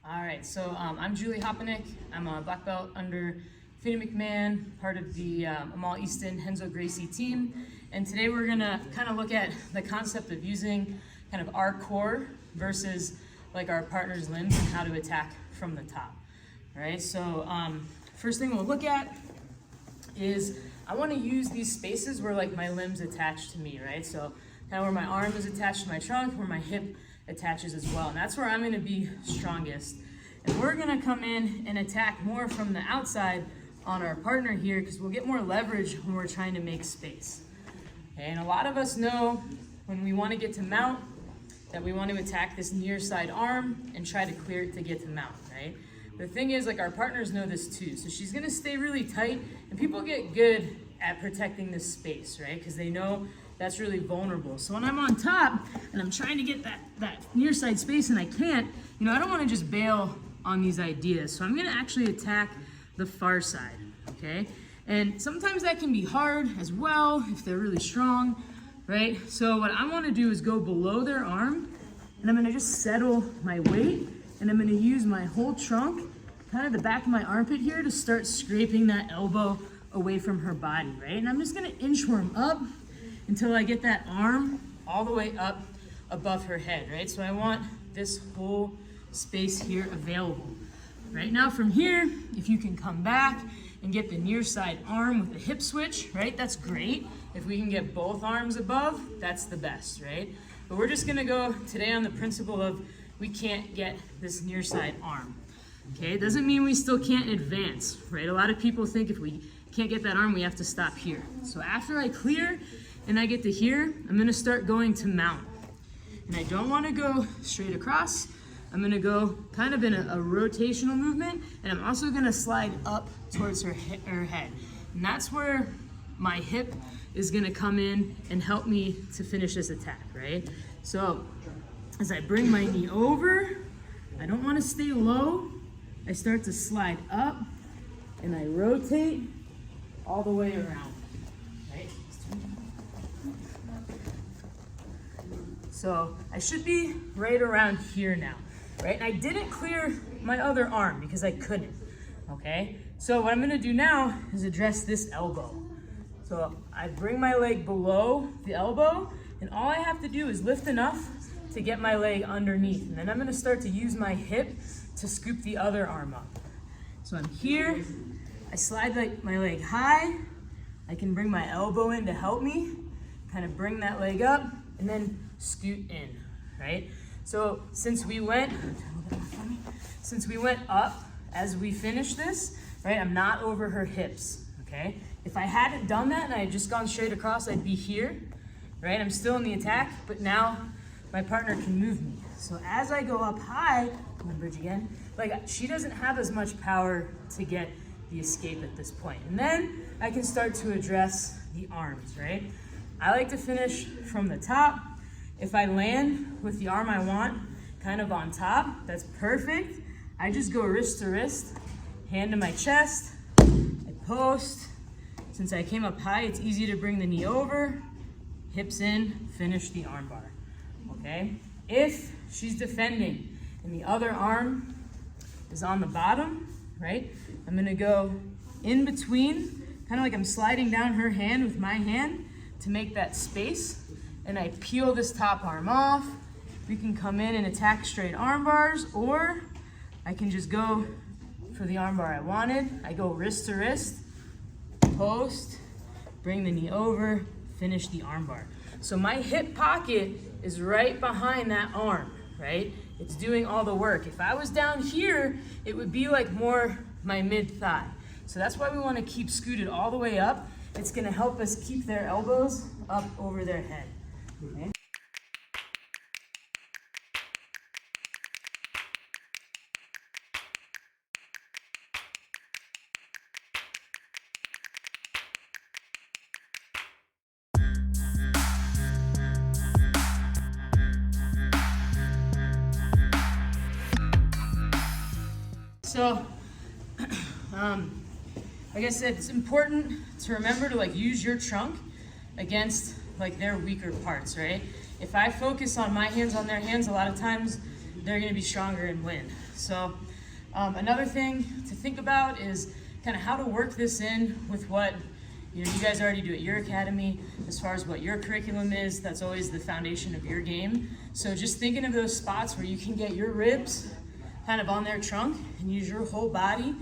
All right, so I'm Julie Hoponick. I'm a black belt under Finney McMahon, part of the Amal Easton Henzo Gracie team. And today we're gonna kind of look at the concept of using kind of our core versus like our partner's limbs and how to attack from the top. All right, so first thing we'll look at is I want to use these spaces where like my limbs attach to me, right? So kind of where my arm is attached to my trunk, where my hip attaches as well. And that's where I'm going to be strongest. And we're going to come in and attack more from the outside on our partner here because we'll get more leverage when we're trying to make space. Okay, and a lot of us know when we want to get to mount that we want to attack this near side arm and try to clear it to get to mount, right? The thing is, like, our partners know this too. So she's gonna stay really tight, and people get good at protecting this space, right? Because they know that's really vulnerable. So when I'm on top and I'm trying to get that near side space and I can't, I don't wanna just bail on these ideas. So I'm gonna actually attack the far side, okay? And sometimes that can be hard as well if they're really strong, right? So what I wanna do is go below their arm, and I'm gonna just settle my weight, and I'm gonna use my whole trunk, kind of the back of my armpit here, to start scraping that elbow away from her body, right? And I'm just gonna inchworm up until I get that arm all the way up above her head, right? So I want this whole space here available. Right now from here, if you can come back and get the near side arm with the hip switch, right? That's great. If we can get both arms above, that's the best, right? But we're just gonna go today on the principle of we can't get this near side arm. Okay, it doesn't mean we still can't advance, right? A lot of people think if we can't get that arm, we have to stop here. So after I clear and I get to here, I'm gonna start going to mount. And I don't wanna go straight across. I'm gonna go kind of in a rotational movement, and I'm also gonna slide up towards her head. And that's where my hip is gonna come in and help me to finish this attack, right? So as I bring my knee over, I don't want to stay low. I start to slide up and I rotate all the way around, right? So I should be right around here now, right? And I didn't clear my other arm because I couldn't, okay? So what I'm gonna do now is address this elbow. So I bring my leg below the elbow, and all I have to do is lift enough to get my leg underneath. And then I'm gonna start to use my hip to scoop the other arm up. So I'm here, I slide my leg high, I can bring my elbow in to help me, kind of bring that leg up, and then scoot in, right? So since we went up as we finish this, right, I'm not over her hips, okay? If I hadn't done that and I had just gone straight across, I'd be here, right? I'm still in the attack, but now my partner can move me. So as I go up high, I'm gonna bridge again, like she doesn't have as much power to get the escape at this point. And then I can start to address the arms, right? I like to finish from the top. If I land with the arm I want kind of on top, that's perfect. I just go wrist to wrist, hand to my chest, I post. Since I came up high, it's easy to bring the knee over, hips in, finish the arm bar. Okay? If she's defending and the other arm is on the bottom, right? I'm gonna go in between, kind of like I'm sliding down her hand with my hand to make that space, and I peel this top arm off. We can come in and attack straight arm bars, or I can just go for the arm bar I wanted. I go wrist to wrist, post, bring the knee over, finish the arm bar. So my hip pocket is right behind that arm, right? It's doing all the work. If I was down here, it would be like more my mid-thigh. So that's why we want to keep scooted all the way up. It's going to help us keep their elbows up over their head. Okay? So, like I said, it's important to remember to use your trunk against their weaker parts, right? If I focus on my hands on their hands, a lot of times they're going to be stronger and win. So another thing to think about is kind of how to work this in with what you guys already do at your academy as far as what your curriculum is. That's always the foundation of your game. So just thinking of those spots where you can get your ribs kind of on their trunk and use your whole body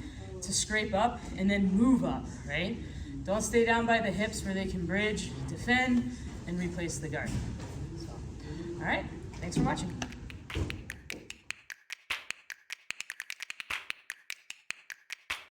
to scrape up and then move up, right? Don't stay down by the hips where they can bridge, defend, and replace the guard. So, all right, thanks for watching.